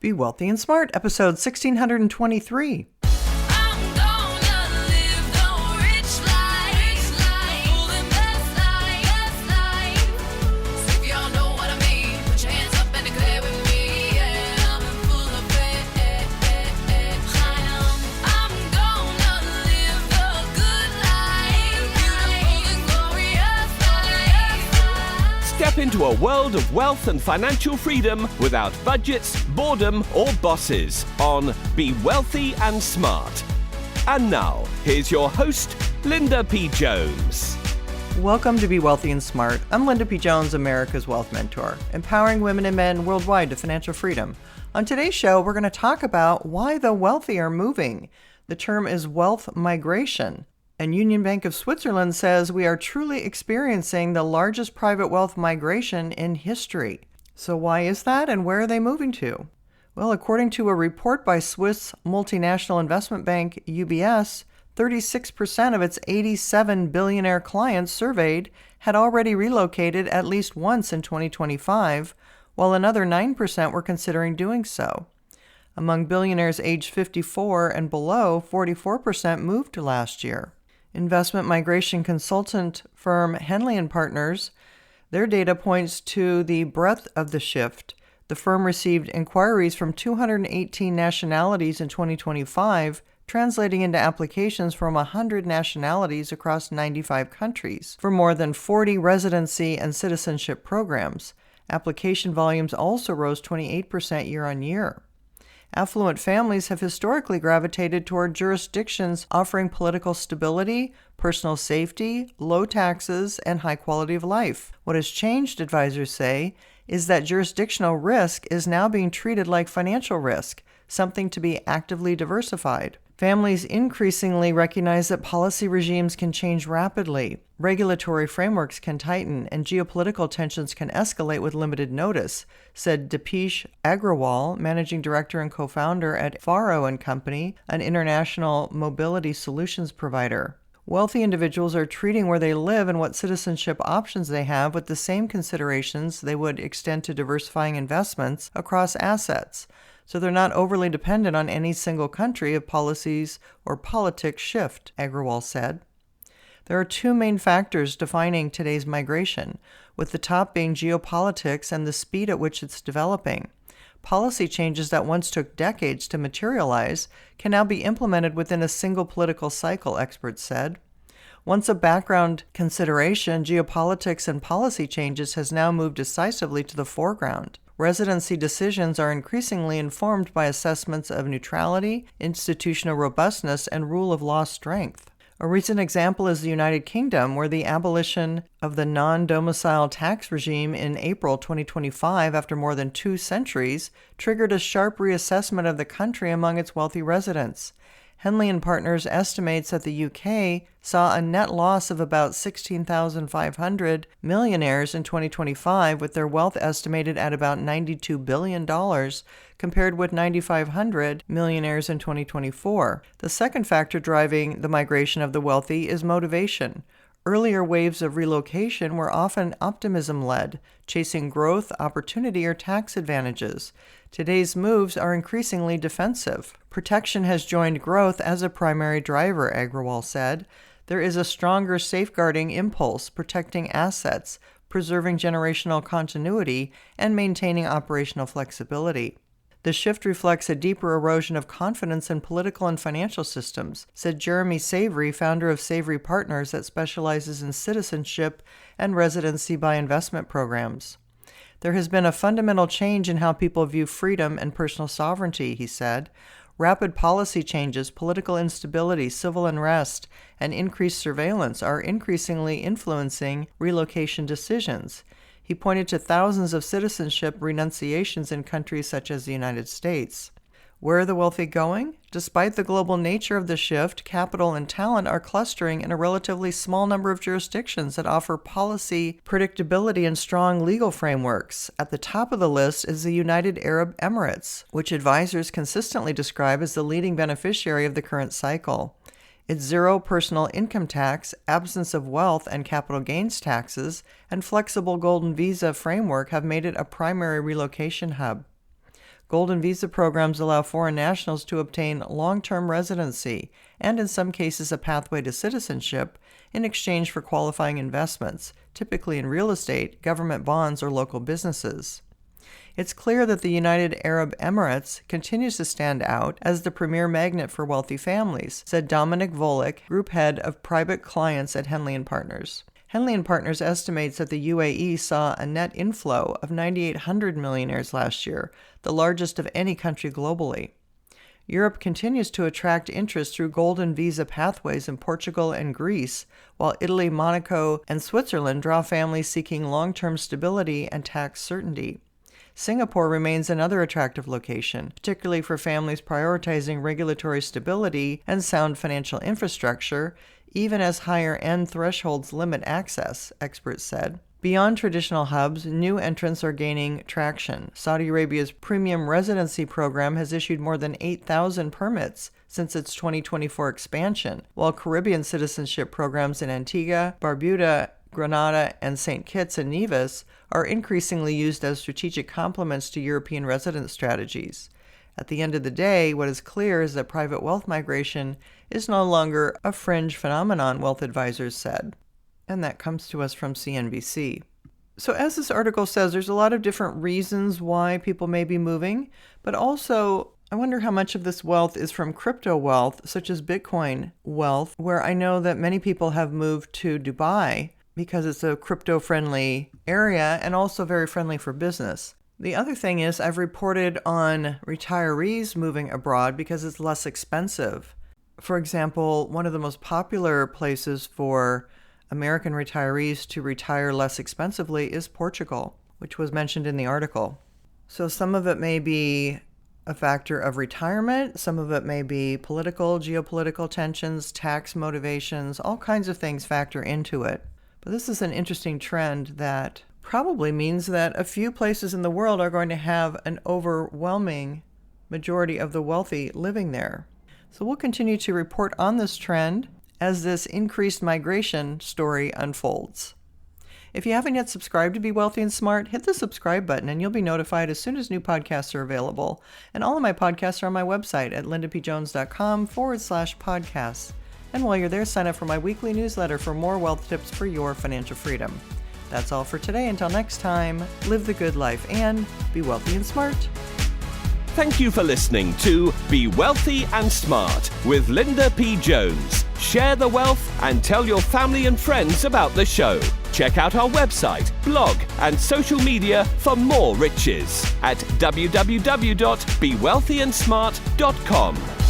Be Wealthy and Smart, episode 1623. Step into a world of wealth and financial freedom without budgets, boredom, or bosses on Be Wealthy and Smart. And now, here's your host, Linda P. Jones. Welcome to Be Wealthy and Smart. I'm Linda P. Jones, America's Wealth Mentor, empowering women and men worldwide to financial freedom. On today's show, we're going to talk about why the wealthy are moving. The term is wealth migration. And Union Bank of Switzerland says we are truly experiencing the largest private wealth migration in history. So why is that, and where are they moving to? Well, according to a report by Swiss multinational investment bank UBS, 36% of its 87 billionaire clients surveyed had already relocated at least once in 2025, while another 9% were considering doing so. Among billionaires aged 54 and below, 44% moved last year. Investment migration consultant firm Henley & Partners, their data points to the breadth of the shift. The firm received inquiries from 218 nationalities in 2025, translating into applications from 100 nationalities across 95 countries for more than 40 residency and citizenship programs. Application volumes also rose 28% year on year. Affluent families have historically gravitated toward jurisdictions offering political stability, personal safety, low taxes, and high quality of life. What has changed, advisors say, is that jurisdictional risk is now being treated like financial risk, something to be actively diversified. Families increasingly recognize that policy regimes can change rapidly, regulatory frameworks can tighten, and geopolitical tensions can escalate with limited notice, said Deepesh Agrawal, managing director and co-founder at Faro & Company, an international mobility solutions provider. Wealthy individuals are treating where they live and what citizenship options they have with the same considerations they would extend to diversifying investments across assets. So they're not overly dependent on any single country if policies or politics shift, Agrawal said. There are two main factors defining today's migration, with the top being geopolitics and the speed at which it's developing. Policy changes that once took decades to materialize can now be implemented within a single political cycle, experts said. Once a background consideration, geopolitics and policy changes has now moved decisively to the foreground. Residency decisions are increasingly informed by assessments of neutrality, institutional robustness, and rule of law strength. A recent example is the United Kingdom, where the abolition of the non-domicile tax regime in April 2025, after more than 2 centuries, triggered a sharp reassessment of the country among its wealthy residents. Henley & Partners estimates that the UK saw a net loss of about 16,500 millionaires in 2025, with their wealth estimated at about $92 billion, compared with 9,500 millionaires in 2024. The second factor driving the migration of the wealthy is motivation. Earlier waves of relocation were often optimism-led, chasing growth, opportunity, or tax advantages. Today's moves are increasingly defensive. Protection has joined growth as a primary driver, Agrawal said. There is a stronger safeguarding impulse, protecting assets, preserving generational continuity, and maintaining operational flexibility. The shift reflects a deeper erosion of confidence in political and financial systems, said Jeremy Savory, founder of Savory Partners that specializes in citizenship and residency by investment programs. There has been a fundamental change in how people view freedom and personal sovereignty, he said. Rapid policy changes, political instability, civil unrest, and increased surveillance are increasingly influencing relocation decisions. He pointed to thousands of citizenship renunciations in countries such as the United States. Where are the wealthy going? Despite the global nature of the shift, capital and talent are clustering in a relatively small number of jurisdictions that offer policy predictability and strong legal frameworks. At the top of the list is the United Arab Emirates, which advisors consistently describe as the leading beneficiary of the current cycle. Its zero personal income tax, absence of wealth and capital gains taxes, and flexible golden visa framework have made it a primary relocation hub. Golden visa programs allow foreign nationals to obtain long-term residency and, in some cases, a pathway to citizenship in exchange for qualifying investments, typically in real estate, government bonds, or local businesses. It's clear that the United Arab Emirates continues to stand out as the premier magnet for wealthy families, said Dominic Volek, group head of private clients at Henley & Partners. Henley & Partners estimates that the UAE saw a net inflow of 9,800 millionaires last year, the largest of any country globally. Europe continues to attract interest through golden visa pathways in Portugal and Greece, while Italy, Monaco, and Switzerland draw families seeking long-term stability and tax certainty. Singapore remains another attractive location, particularly for families prioritizing regulatory stability and sound financial infrastructure, even as higher-end thresholds limit access, experts said. Beyond traditional hubs, new entrants are gaining traction. Saudi Arabia's premium residency program has issued more than 8,000 permits since its 2024 expansion, while Caribbean citizenship programs in Antigua, Barbuda, Grenada, and St. Kitts and Nevis are increasingly used as strategic complements to European residence strategies. At the end of the day, what is clear is that private wealth migration is no longer a fringe phenomenon, wealth advisors said. And that comes to us from CNBC. So as this article says, there's a lot of different reasons why people may be moving, but also I wonder how much of this wealth is from crypto wealth, such as Bitcoin wealth, where I know that many people have moved to Dubai because it's a crypto-friendly area and also very friendly for business. The other thing is I've reported on retirees moving abroad because it's less expensive. For example, one of the most popular places for American retirees to retire less expensively is Portugal, which was mentioned in the article. So some of it may be a factor of retirement, some of it may be political, geopolitical tensions, tax motivations, all kinds of things factor into it. But this is an interesting trend that probably means that a few places in the world are going to have an overwhelming majority of the wealthy living there. So we'll continue to report on this trend as this increased migration story unfolds. If you haven't yet subscribed to Be Wealthy and Smart, hit the subscribe button and you'll be notified as soon as new podcasts are available. And all of my podcasts are on my website at lindapjones.com/podcasts. And while you're there, sign up for my weekly newsletter for more wealth tips for your financial freedom. That's all for today. Until next time, live the good life and be wealthy and smart. Thank you for listening to Be Wealthy and Smart with Linda P. Jones. Share the wealth and tell your family and friends about the show. Check out our website, blog, and social media for more riches at www.bewealthyandsmart.com.